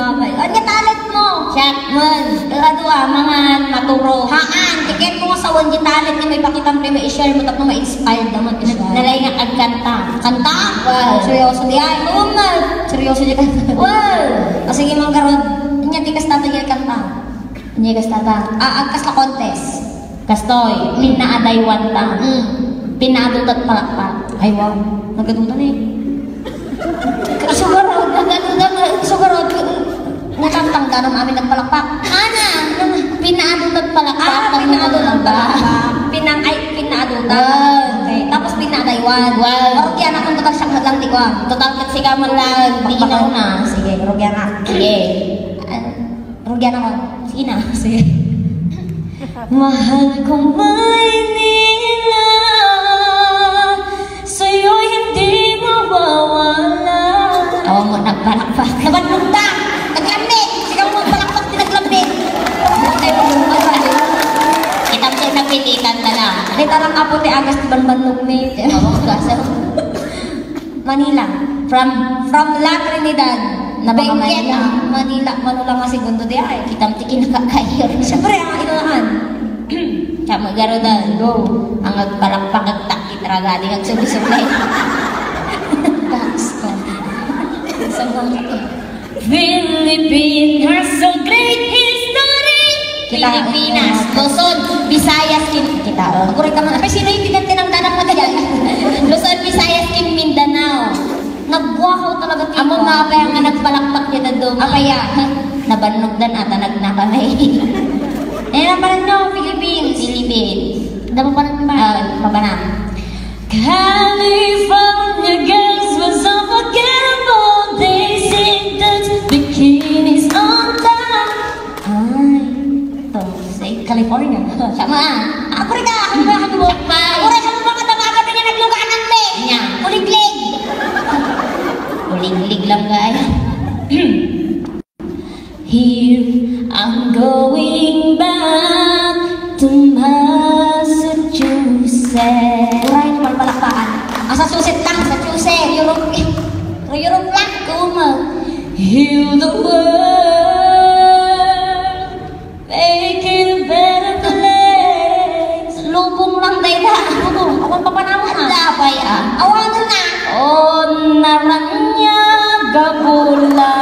Ano talent mo? Shotgun. Kadua, mga maturo. Haan, tiket mo sa one talent na may pakitang prima i-share mo tapos ma-inspired naman. Nalay nga kanta. Kanta? Wow. Seryoso di ay? Oo nga. Seryoso di kanta. Wow. O sige mga garod, inya di kas tatagay kanta. Hindi kas tata. Agkas na contest. Kastoy, pinaaday wanta. Pinaadutat palakpak. Ay wow, nagadutan eh. Sugarod, nakantang ka naman amin nagpalakpak. Ana, Pinaadutat palakpak. pinaadutan ba? Pinaadutan. Okay. Tapos pinadaywan. Wow. Rogyan akong total siyang hadlang tikwang. Total kat si kamon lang. Di inaw na. Sige, rogyan na. Sige. Rogyan ako. Sige na. Sige. Mahal kong Maynila, sa'yo hindi mawawala. Oo mo, nagpalakpak. Nabandunda! Naglambit! Sigaw mo palakpak din naglambit! Ay, Kitang siya napilitan na lang. Ay, tarang apo te agas di banbandog ni. Oo, gasa. Manila. From La Trinidad. Na baka Manila. Manila nga segundo di ay. Kitang tikin nakakayor. Siyempre, ang inunahan. Kama garudan. Go. Ang agpalakpak agtakit ragadi ang sulisuklay. Thanks ko. Philippines has a great history. Pilipinas, Luzon, Visayas, kita. Ako rin ka man. Pero sino yung pinagtinang tanang mo dyan? Luzon, Visayas, Mindanao. Nagbuwakaw talaga tito. Amo mga pa nga nagpalakpak yun na doon. Apaya. Nabanog dan ata nagnakamay. Eh, napanan nyo, Philippines. Damo pa nang mabanang. California girls was unforgettable. They say that bikinis on top. Ay, ito, say California. Sama. Ako rin ka. Ako rin sa mga tamagan na niya nagluganan be. Nya. Kuliglig. Kuliglig lang gaya. Here I'm going back to Massachusetts. Uray naman palakpakan. Massachusetts lang. Massachusetts. Europe lang. Heal the world, make it a better place. Lubong lang dahil na. Lubong. Ako papanawan na. Labay ah. Awanan na. Oh, naranya gabula.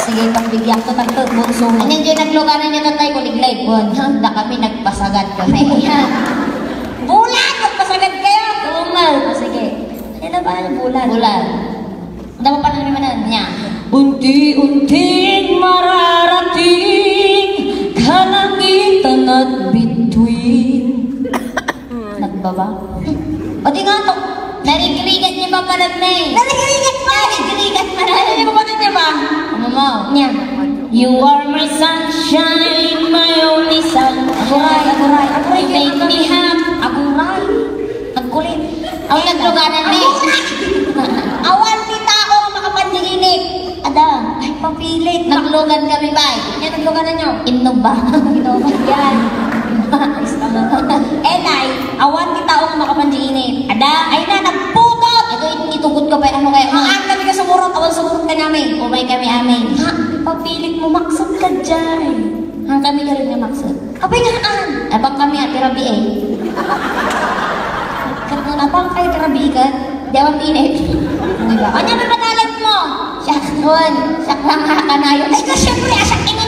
Sige, pagbigyan ko ng bunso. Anyan dyan nagluganan niya tatay ko liglay. Handa kami nagpasagad kami. Bulan! Magpasagad kayo! Tumal. Sige. Ano ba ang bulan? Bulan. Handa mo pa na naman niya. Unti-unting mararating kalangitan at bituin. Nagbaba. O di nga to. Narigrigat niya ba pala na eh? Narigrigat pa! Narigrigat pa na. Ano ba ba niya ba? Ano mo? Niya. You are my sunshine, my only sun. Aguray. You make me happy. Aguray. Nagkulit. Ang nagluganan na eh. Awan ni tao ang makapandiinit. Ada. Ay, papilit. Naglugan kami ba? Yan, nagluganan niyo. Inog ba? Inog yan. Nay, awan ni tao ang makapandiinit. Ada. Ay na, nagputot! Ito itugot ko pa ano kaya mo? Maan kami ka sumurot, awan sumurot ka namin. Umay kami amin. Ha, papilit mo, maksud ka dyan. Hang kami ka rin nga maksud. Abay nga, Abang kami at tirabi eh. abang kayo karabigan. Dawang pinit. Diba? Ano ba talent mo? Siyak nun. Siyak lang kakanayon. Ay, ka syempre, asak ingon